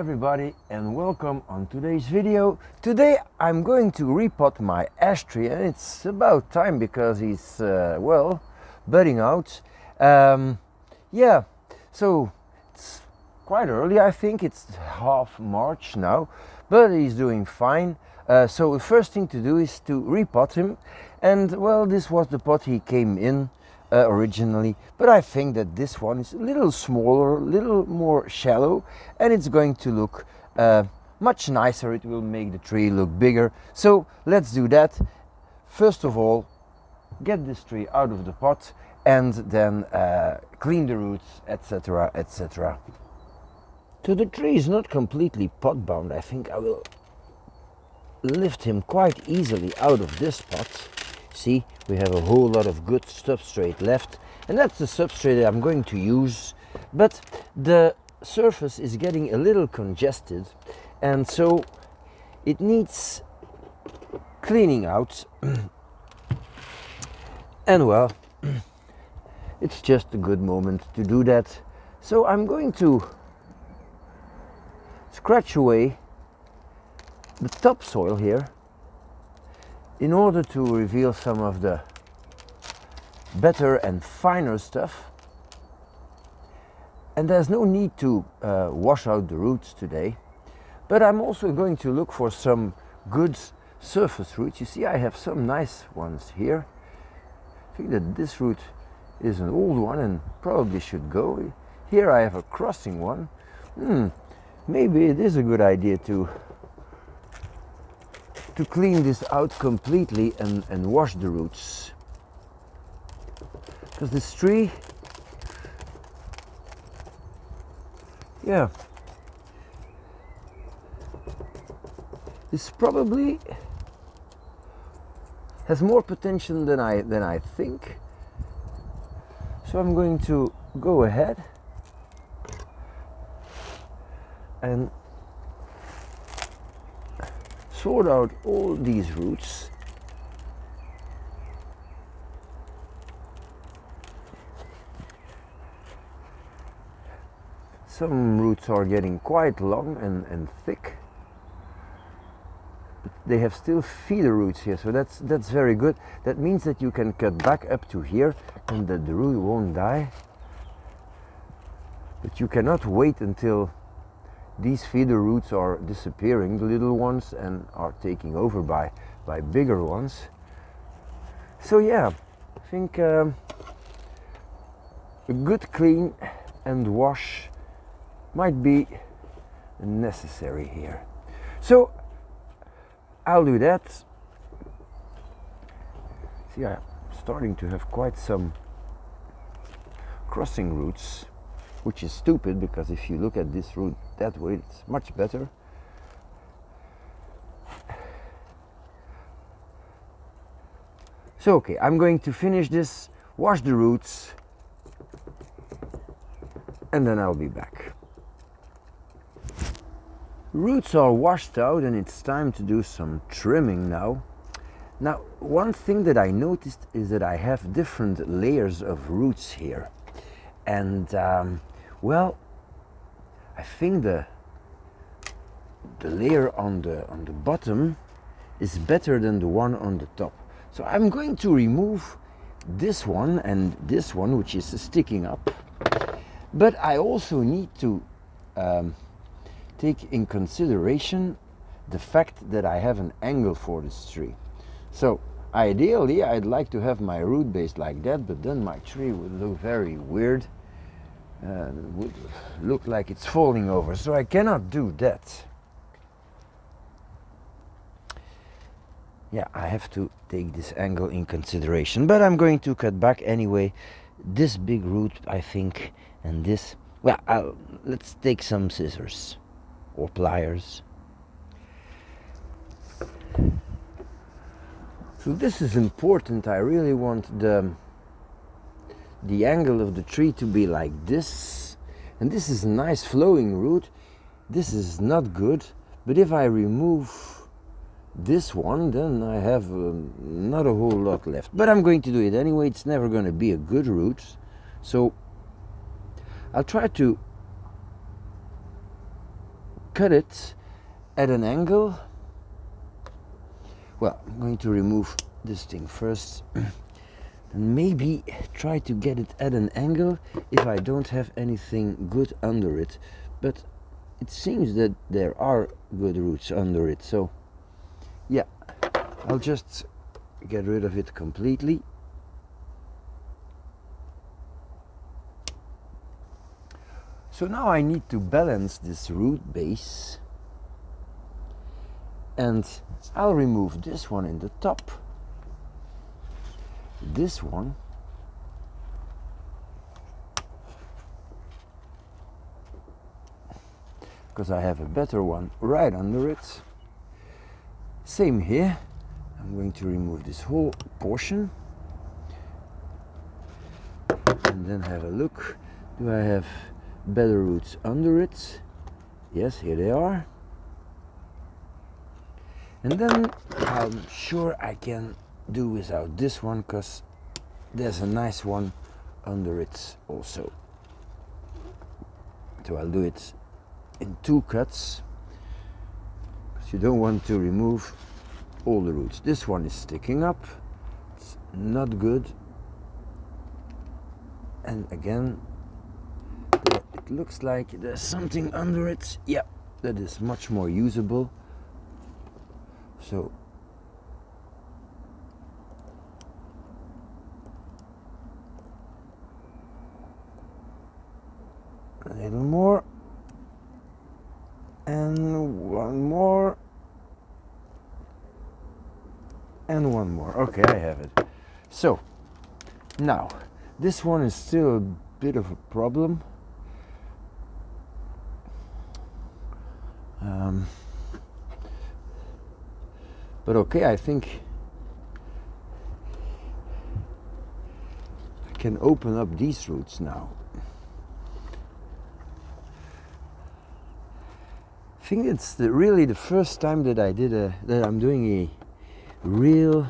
everybody and welcome on today's video. Today I'm going to repot my ash tree, and it's about time because he's well, budding out. Yeah, so it's quite early. I think it's half March now, but he's doing fine. So the first thing to do is to repot him, and well, this was the pot he came in originally, but I think that this one is a little smaller, a little more shallow, and it's going to look much nicer. It will make the tree look bigger. So let's do that. First of all, get this tree out of the pot and then clean the roots, etc, etc. So the tree is not completely pot bound. I think I will lift him quite easily out of this pot. See, we have a whole lot of good substrate left, and that's the substrate that I'm going to use, but the surface is getting a little congested, and so it needs cleaning out. And well, it's just a good moment to do that. So I'm going to scratch away the topsoil here in order to reveal some of the better and finer stuff. And there's no need to wash out the roots today, but I'm also going to look for some good surface roots. You see, I have some nice ones here. I think that this root is an old one and probably should go. Here I have a crossing one. Maybe it is a good idea to clean this out completely and wash the roots, because this tree, yeah, this probably has more potential than I think. So I'm going to go ahead and sort out all these roots. Some roots are getting quite long and thick, but they have still feeder roots here, so that's very good. That means that you can cut back up to here and that the root won't die. But you cannot wait until these feeder roots are disappearing, the little ones, and are taking over by bigger ones. So yeah, I think a good clean and wash might be necessary here. So I'll do that. See, I'm starting to have quite some crossing roots, which is stupid, because if you look at this root that way, it's much better. So okay, I'm going to finish this, wash the roots, and then I'll be back. Roots are washed out and it's time to do some trimming now. Now, one thing that I noticed is that I have different layers of roots here, and well, I think the layer on the bottom is better than the one on the top. So I'm going to remove this one and this one, which is sticking up. But I also need to take in consideration the fact that I have an angle for this tree. So ideally I'd like to have my root base like that, but then my tree would look very weird. It would look like it's falling over, so I cannot do that. Yeah, I have to take this angle in consideration, but I'm going to cut back anyway. This big root, I think, and this, well, let's take some scissors or pliers. So this is important. I really want the angle of the tree to be like this, and this is a nice flowing root. This is not good, but if I remove this one, then I have not a whole lot left, but I'm going to do it anyway. It's never going to be a good root, so I'll try to cut it at an angle. Well, I'm going to remove this thing first and maybe try to get it at an angle if I don't have anything good under it, but it seems that there are good roots under it, so yeah, I'll just get rid of it completely. So now I need to balance this root base, and I'll remove this one in the top, this one, because I have a better one right under it. Same here. I'm going to remove this whole portion and then have a look. Do I have better roots under it? Yes, here they are. And then I'm sure I can do without this one, because there's a nice one under it also. So I'll do it in 2 cuts, because you don't want to remove all the roots. This one is sticking up, it's not good, and again it looks like there's something under it. Yeah, that is much more usable. So a little more, and one more, and one more. Okay, I have it. So now this one is still a bit of a problem. But okay, I think I can open up these roots now. I think it's really the first time that I'm doing a real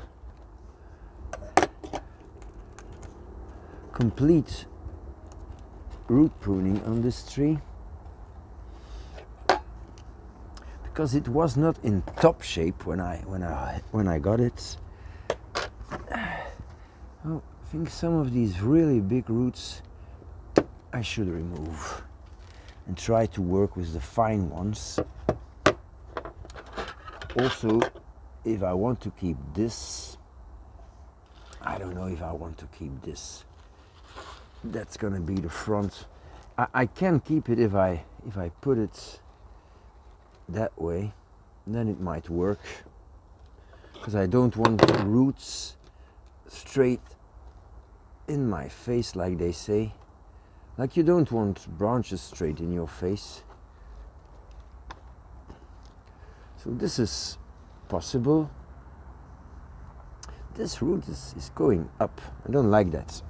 complete root pruning on this tree, because it was not in top shape when I got it. Oh, I think some of these really big roots I should remove and try to work with the fine ones. Also, if I want to keep this, I don't know if I want to keep this. That's gonna be the front. I can keep it if I put it that way, then it might work, because I don't want roots straight in my face, like they say. Like, you don't want branches straight in your face. So this is possible. This root is going up. I don't like that.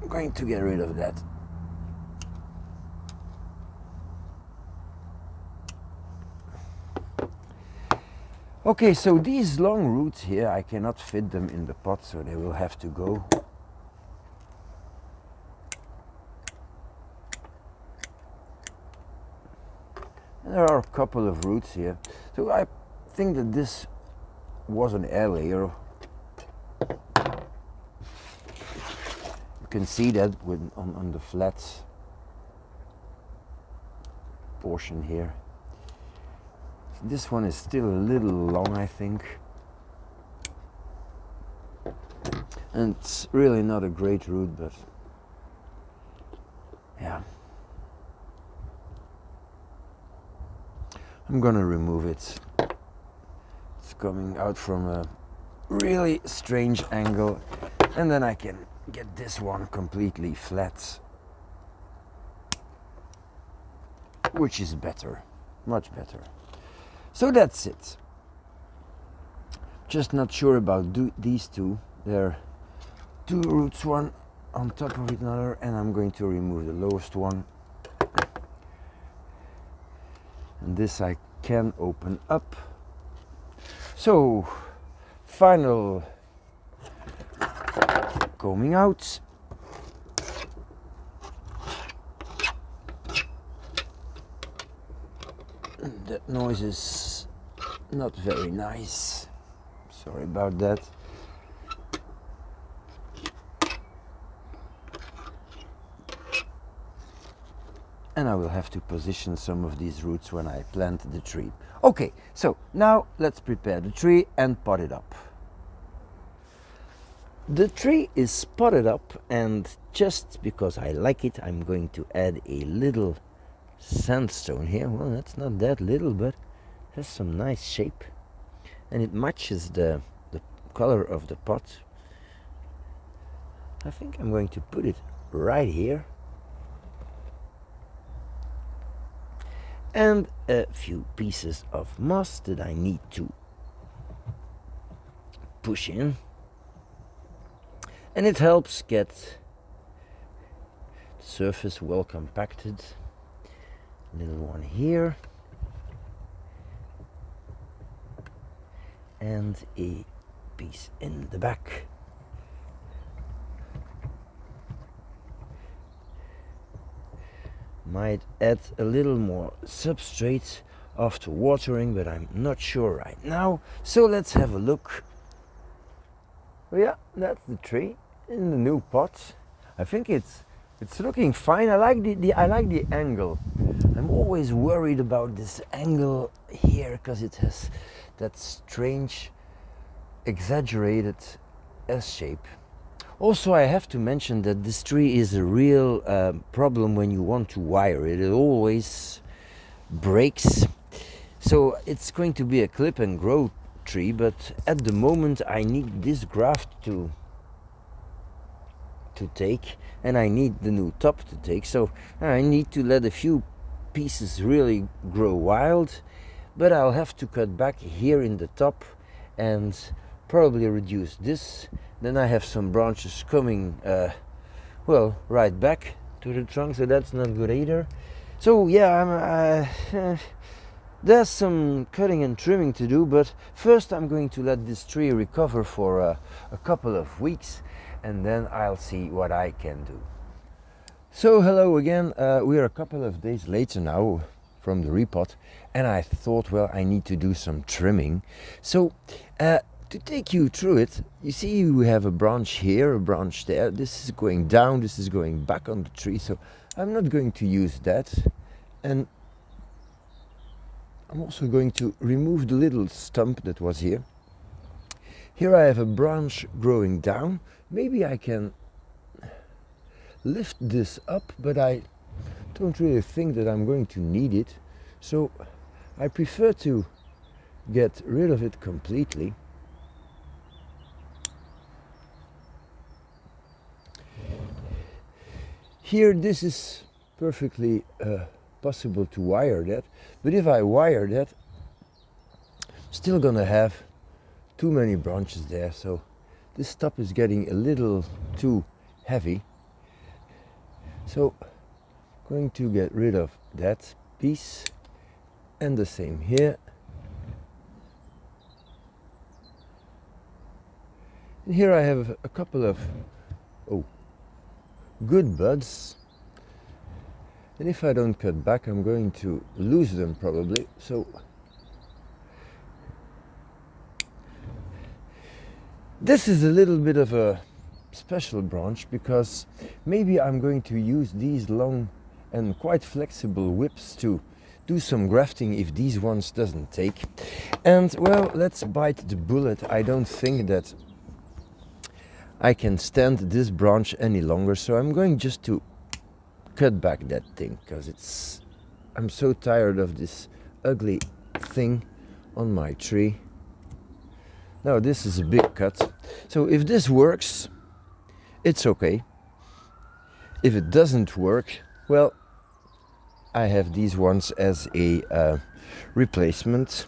I'm going to get rid of that. Okay, so these long roots here, I cannot fit them in the pot, so they will have to go. And there are a couple of roots here. So I think that this was an air layer. You can see that on the flat portion here. This one is still a little long, I think, and it's really not a great root, but yeah, I'm gonna remove it. It's coming out from a really strange angle, and then I can get this one completely flat, which is better, much better. So that's it. Just not sure about these two. There are 2 roots, one on top of another, and I'm going to remove the lowest one. And this I can open up. So, final combing out. That noise is not very nice. Sorry about that. And I will have to position some of these roots when I plant the tree. Okay, so now let's prepare the tree and pot it up. The tree is potted up, and just because I like it, I'm going to add a little sandstone here. Well, that's not that little, but it has some nice shape, and it matches the color of the pot. I think I'm going to put it right here, and a few pieces of moss that I need to push in. And it helps get the surface well compacted. Little one here. And a piece in the back. Might add a little more substrate after watering, but I'm not sure right now. So let's have a look. Oh yeah, that's the tree in the new pot. I think it's looking fine. I like the angle. I'm always worried about this angle here because it has that strange exaggerated S shape. Also, I have to mention that this tree is a real problem when you want to wire it. It always breaks. So it's going to be a clip and grow tree, but at the moment I need this graft to take, and I need the new top to take, so I need to let a few pieces really grow wild, but I'll have to cut back here in the top and probably reduce this. Then I have some branches coming well, right back to the trunk, so that's not good either. So yeah, there's some cutting and trimming to do, but first I'm going to let this tree recover for a couple of weeks, and then I'll see what I can do. So hello again, we are a couple of days later now from the repot, and I thought, well, I need to do some trimming. So to take you through it, you see we have a branch here, a branch there. This is going down, this is going back on the tree, so I'm not going to use that. And I'm also going to remove the little stump that was here. Here I have a branch growing down. Maybe I can lift this up, but I don't really think that I'm going to need it. So I prefer to get rid of it completely. Here, this is perfectly possible to wire that, but if I wire that, I'm still gonna have too many branches there, so this top is getting a little too heavy. So I'm going to get rid of that piece, and the same here. And here I have a couple of good buds, and if I don't cut back, I'm going to lose them probably. So this is a little bit of a special branch, because maybe I'm going to use these long and quite flexible whips to do some grafting if these ones doesn't take. And well, let's bite the bullet. I don't think that I can stand this branch any longer, so I'm going just to cut back that thing, because I'm so tired of this ugly thing on my tree. Now this is a big cut, so if this works, it's okay. If it doesn't work, well, I have these ones as a replacement.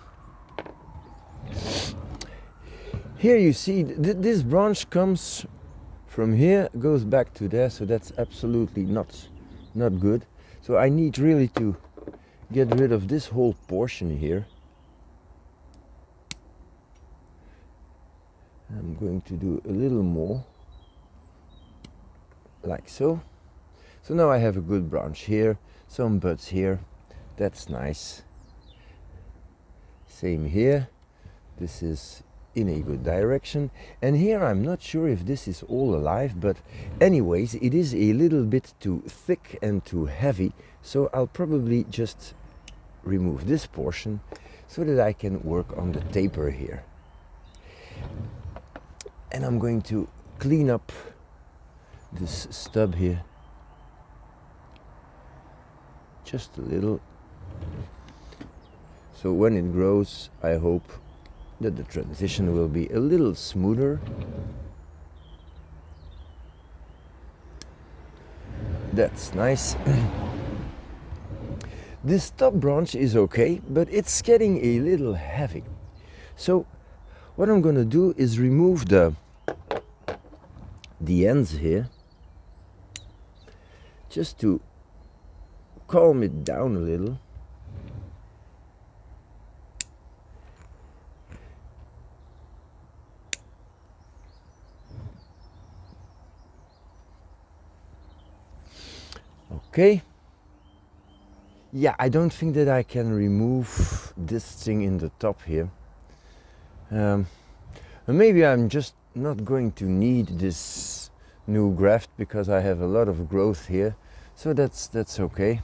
Here you see this branch comes from here, goes back to there, so that's absolutely not good. So I need really to get rid of this whole portion here. I'm going to do a little more, like so. So now I have a good branch here, some buds here, that's nice. Same here. This is in a good direction. And here I'm not sure if this is all alive, but anyways, it is a little bit too thick and too heavy. So I'll probably just remove this portion so that I can work on the taper here. And I'm going to clean up this stub here just a little. So when it grows, I hope that the transition will be a little smoother. That's nice. This top branch is okay, but it's getting a little heavy. So what I'm gonna do is remove the ends here, just to calm it down a little. Okay. Yeah, I don't think that I can remove this thing in the top here. And maybe I'm just not going to need this new graft because I have a lot of growth here. So that's okay.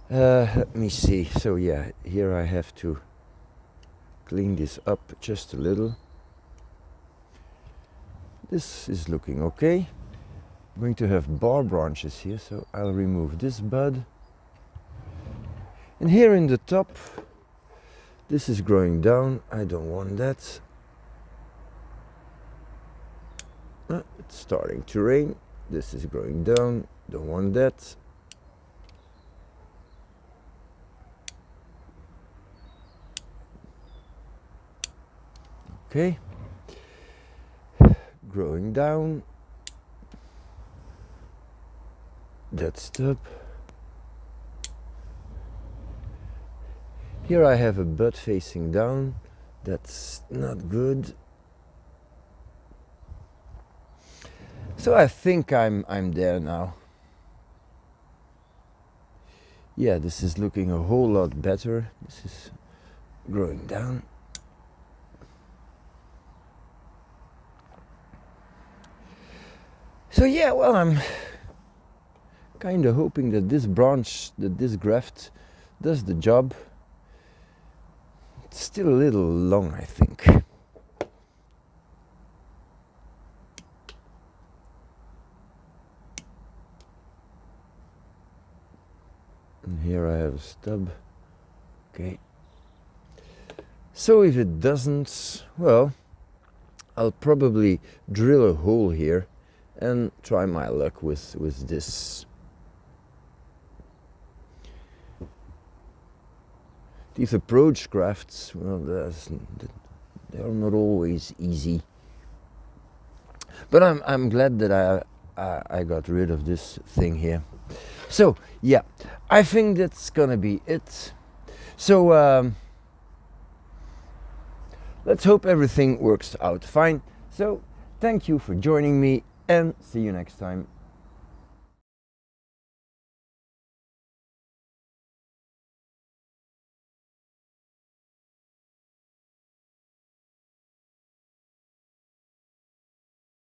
Let me see. So yeah, here I have to clean this up just a little. This is looking okay. I'm going to have bar branches here, so I'll remove this bud. And here in the top, this is growing down. I don't want that. It's starting to rain. This is growing down. Don't want that. Okay. Growing down. That stub. Here I have a bud facing down. That's not good. So I think I'm there now. Yeah, this is looking a whole lot better. This is growing down. So yeah, well, I'm kind of hoping that this branch, that this graft does the job. It's still a little long, I think. And here I have a stub. Okay. So if it doesn't, well, I'll probably drill a hole here and try my luck with this. These approach grafts, well, they are not always easy. But I'm glad that I got rid of this thing here. So yeah, I think that's gonna be it. So let's hope everything works out fine. So thank you for joining me and see you next time.